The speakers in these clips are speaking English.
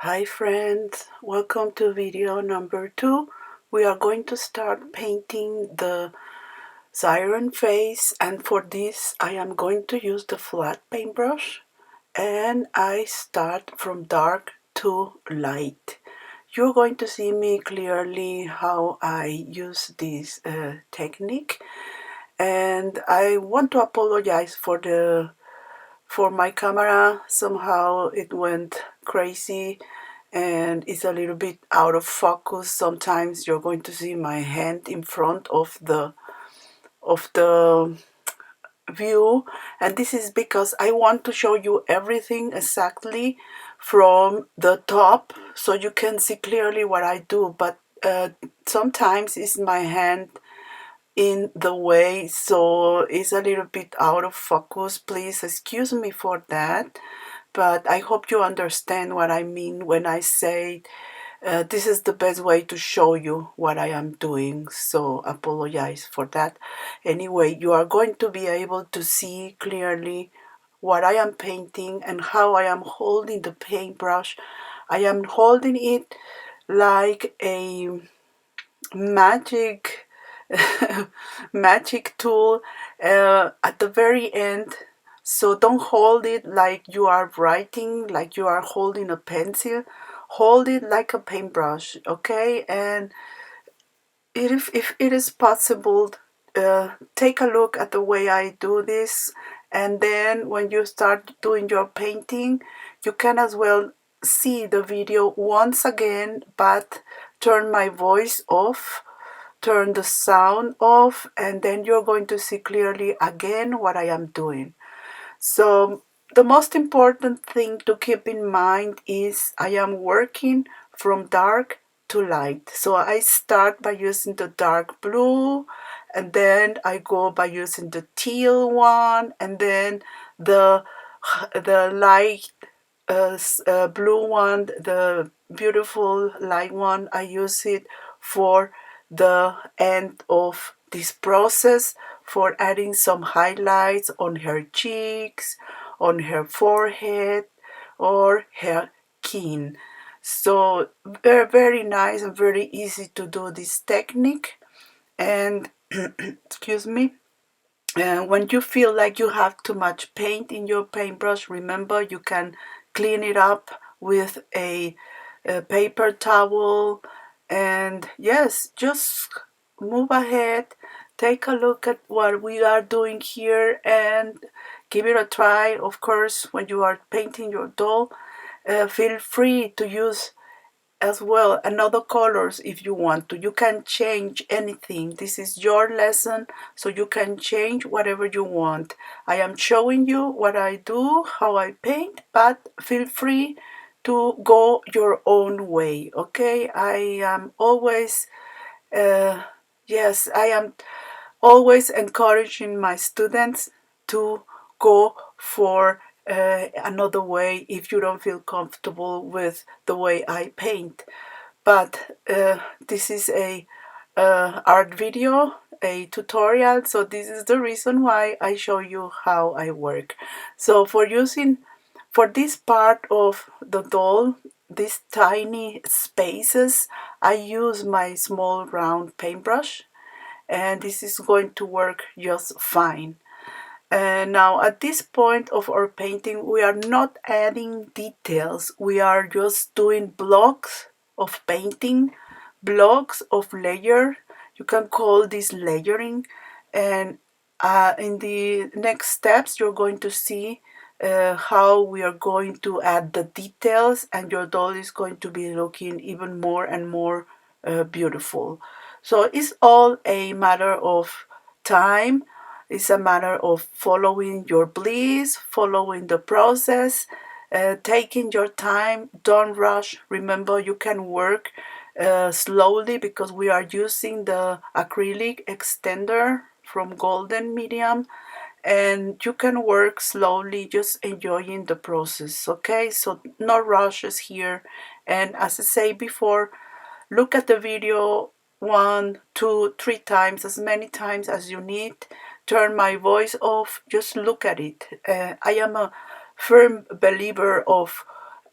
Hi friends, welcome to video number 2. We are going to start painting the siren face, and for this I am going to use the flat paintbrush, and I start from dark to light. You're going to see me clearly how I use this technique, and I want to apologize for my camera. Somehow it went crazy and it's a little bit out of focus. Sometimes you're going to see my hand in front of the view, and this is because I want to show you everything exactly from the top so you can see clearly what I do, but sometimes it's my hand in the way, so it's a little bit out of focus. Please excuse me for that, but I hope you understand what I mean when I say this is the best way to show you what I am doing, so apologize for that. Anyway, you are going to be able to see clearly what I am painting and how I am holding the paintbrush. I am holding it like a magic magic tool at the very end. So don't hold it like you are writing, like you are holding a pencil. Hold it like a paintbrush, okay? And if it is possible, take a look at the way I do this, and then when you start doing your painting, you can as well see the video once again, but turn my voice off, turn the sound off, and then you're going to see clearly again what I am doing. So the most important thing to keep in mind is I am working from dark to light. So I start by using the dark blue, and then I go by using the teal one, and then the light blue one, the beautiful light one, I use it for the end of this process, for adding some highlights on her cheeks, on her forehead, or her kin. So very, very nice and very easy to do this technique. And excuse me, when you feel like you have too much paint in your paintbrush, remember you can clean it up with a paper towel. And yes, just move ahead, take a look at what we are doing here, and give it a try. Of course, when you are painting your doll, feel free to use as well another colors if you want to. You can change anything. This is your lesson, so you can change whatever you want. I am showing you what I do, how I paint, but feel free to go your own way. Okay, I am always yes, I am always encouraging my students to go for another way if you don't feel comfortable with the way I paint. But this is a art video, a tutorial, so this is the reason why I show you how I work. So for this part of the doll, these tiny spaces, I use my small round paintbrush, and this is going to work just fine. And now at this point of our painting, we are not adding details. We are just doing blocks of painting, blocks of layer. You can call this layering. And in the next steps, you're going to see how we are going to add the details, and your doll is going to be looking even more and more beautiful. So it's all a matter of time. It's a matter of following your bliss, following the process, taking your time. Don't rush. Remember, you can work slowly because we are using the acrylic extender from Golden Medium, and you can work slowly, just enjoying the process. Okay, so no rushes here. And as I say before, look at the video 1, 2, 3 times, as many times as you need. Turn my voice off, just look at it. I am a firm believer of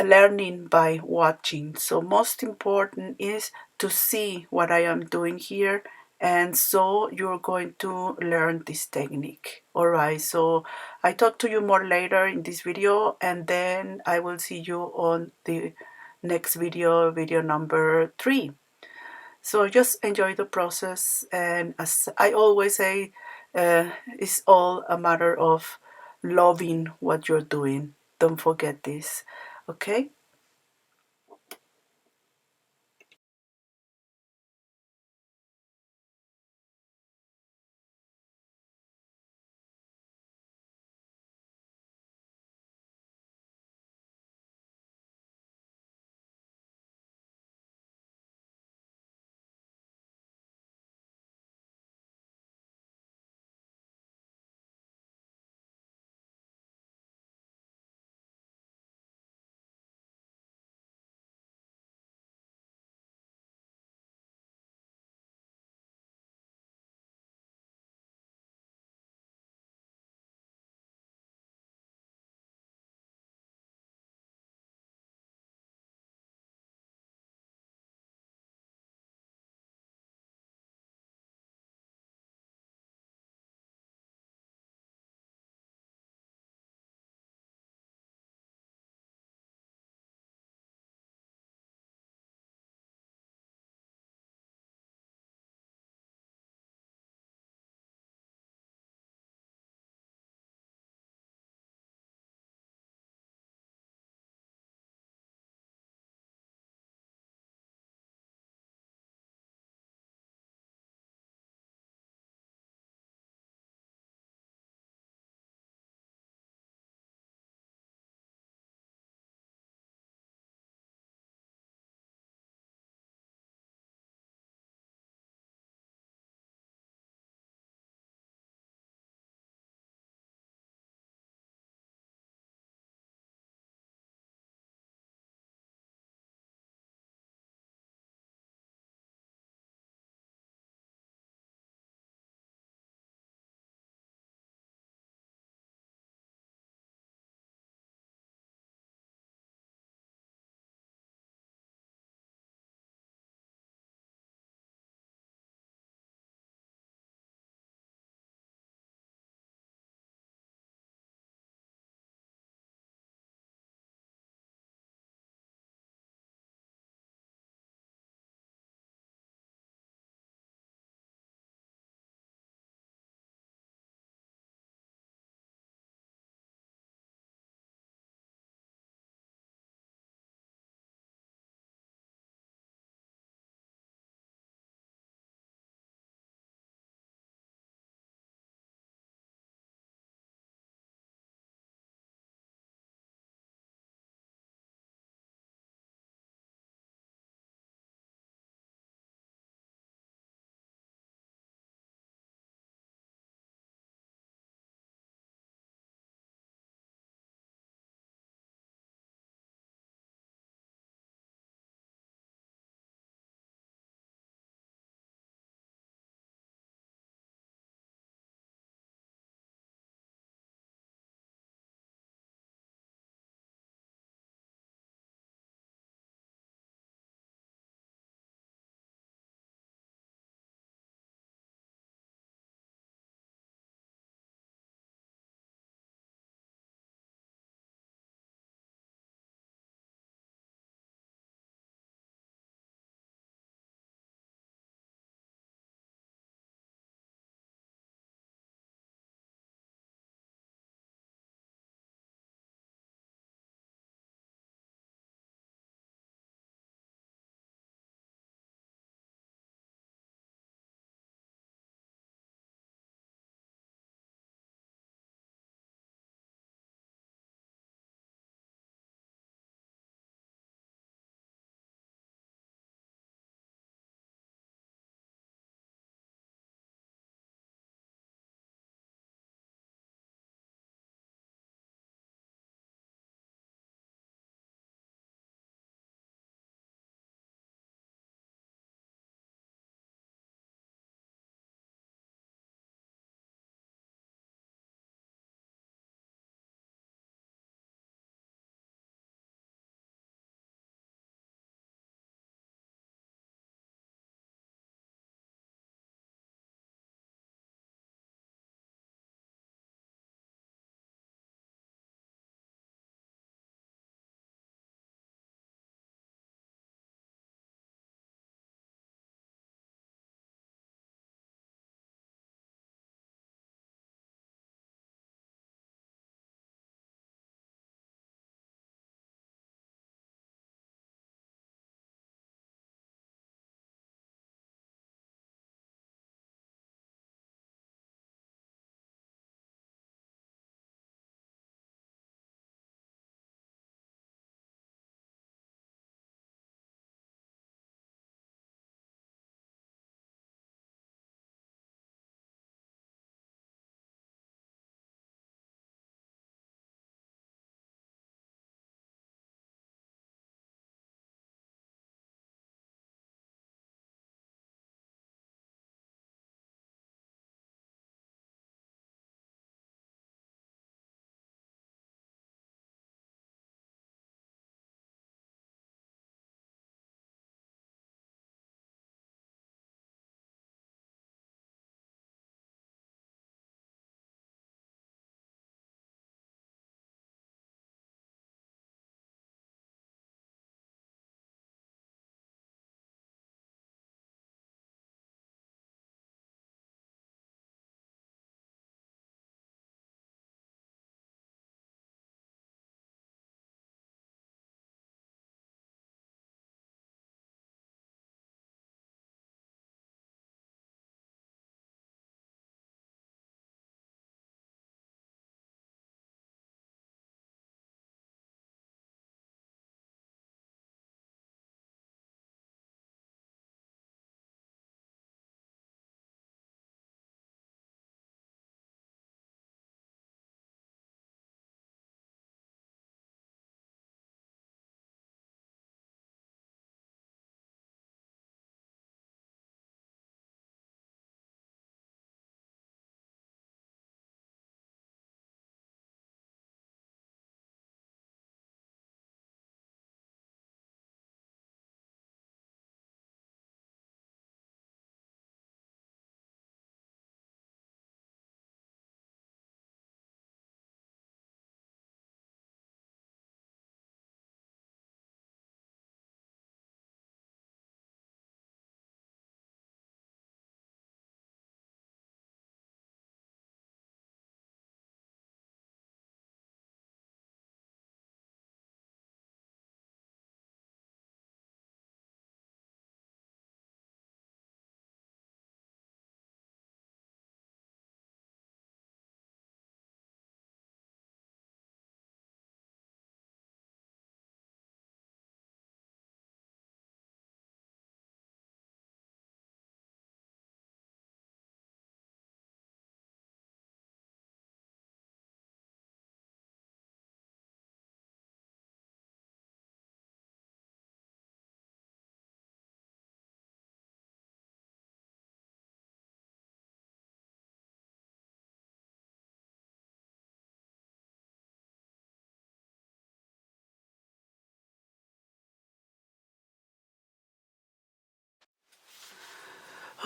learning by watching. So most important is to see what I am doing here, and so you're going to learn this technique. All right, so I talk to you more later in this video, and then I will see you on the next video, video number 3. So just enjoy the process, and as I always say, it's all a matter of loving what you're doing. Don't forget this. Okay.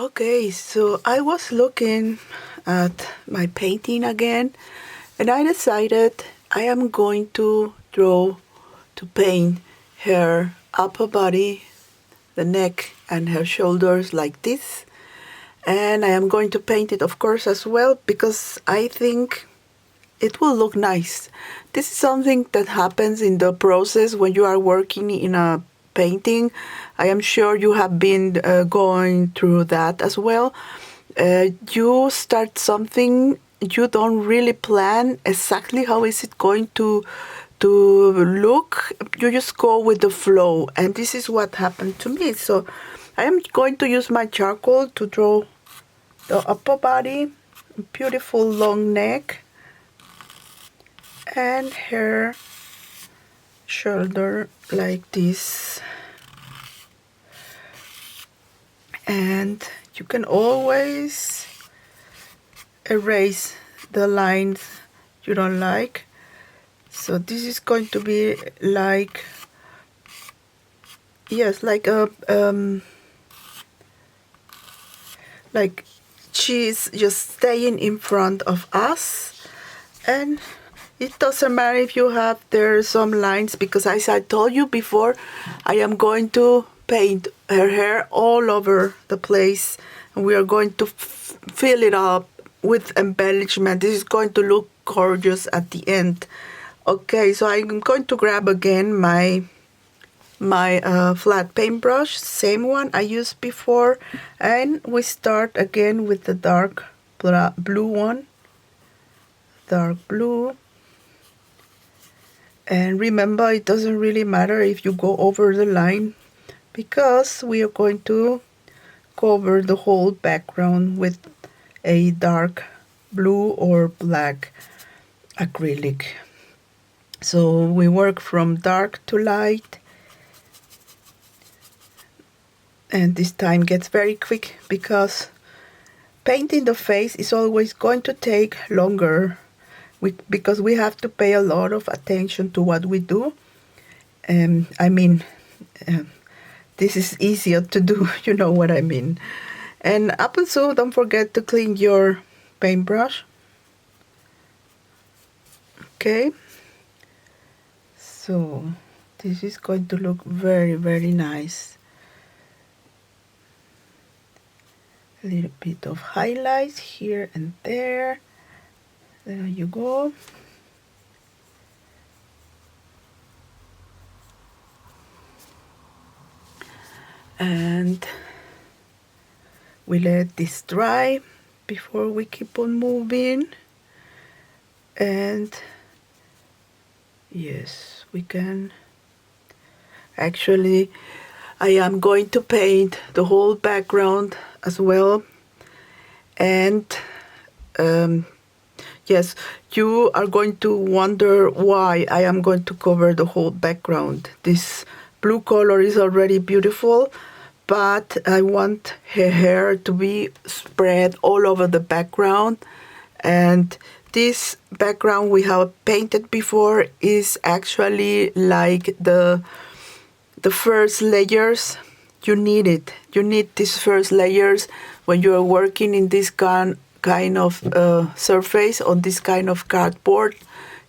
Okay, so I was looking at my painting again, and I decided I am going to paint her upper body, the neck, and her shoulders like this. And I am going to paint it, of course, as well, because I think it will look nice. This is something that happens in the process when you are working in a painting. I am sure you have been going through that as well. You start something, you don't really plan exactly how is it going to look. You just go with the flow, and this is what happened to me. So I am going to use my charcoal to draw the upper body, beautiful long neck, and her shoulder like this. And you can always erase the lines you don't like. So this is going to be like, yes, like a like she's just staying in front of us. And it doesn't matter if you have there some lines, because as I told you before, I am going to paint her hair all over the place, and we are going to fill it up with embellishment. This is going to look gorgeous at the end. Okay, so I'm going to grab again my flat paintbrush, same one I used before, and we start again with the dark blue one, dark blue. And remember, it doesn't really matter if you go over the line, because we are going to cover the whole background with a dark blue or black acrylic. So we work from dark to light, and this time gets very quick because painting the face is always going to take longer, because we have to pay a lot of attention to what we do. I mean, um, this is easier to do, you know what I mean. And up until, don't forget to clean your paintbrush. Okay, so this is going to look very, very nice. A little bit of highlights here and there. There you go. And we let this dry before we keep on moving. And yes, we can actually, I am going to paint the whole background as well. And yes, you are going to wonder why I am going to cover the whole background. This blue color is already beautiful, but I want her hair to be spread all over the background. And this background we have painted before is actually like the first layers. You need it. You need these first layers when you are working in this kind of surface, on this kind of cardboard.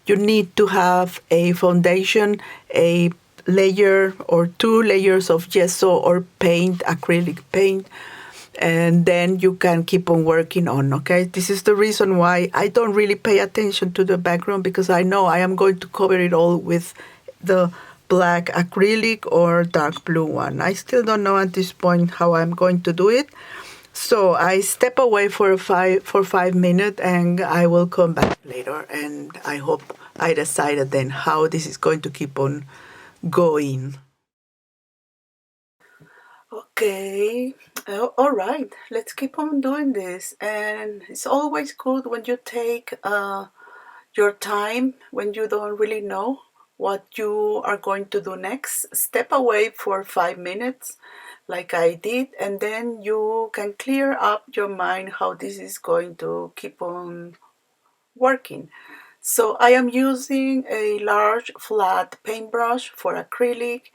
You need to have a foundation, a layer or two layers of gesso or paint, acrylic paint, and then you can keep on working on. Okay, this is the reason why I don't really pay attention to the background, because I know I am going to cover it all with the black acrylic or dark blue one. I still don't know at this point how I'm going to do it. So I step away for 5 minutes, and I will come back later, and I hope I decided then how this is going to keep on going. Okay, all right, let's keep on doing this. And it's always good when you take your time, when you don't really know what you are going to do next. Step away for 5 minutes, like I did, and then you can clear up your mind how this is going to keep on working. So I am using a large flat paintbrush for acrylic,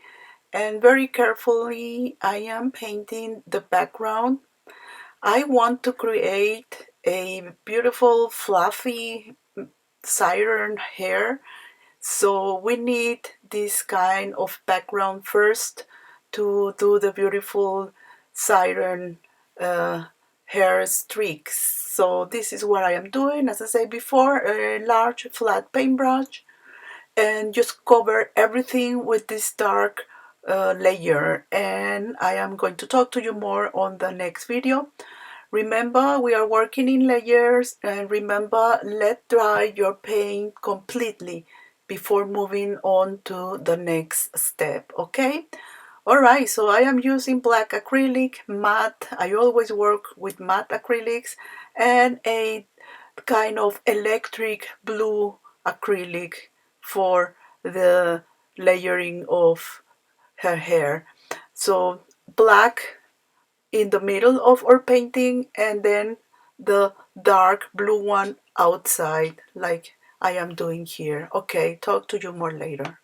and very carefully I am painting the background. I want to create a beautiful fluffy siren hair, so we need this kind of background first to do the beautiful siren uh, hair streaks. So this is what I am doing, as I said before, a large flat paintbrush, and just cover everything with this dark layer. And I am going to talk to you more on the next video. Remember, we are working in layers, and remember, let dry your paint completely before moving on to the next step, okay? Alright, so I am using black acrylic, matte. I always work with matte acrylics, and a kind of electric blue acrylic for the layering of her hair. So black in the middle of our painting, and then the dark blue one outside, like I am doing here. Okay, talk to you more later.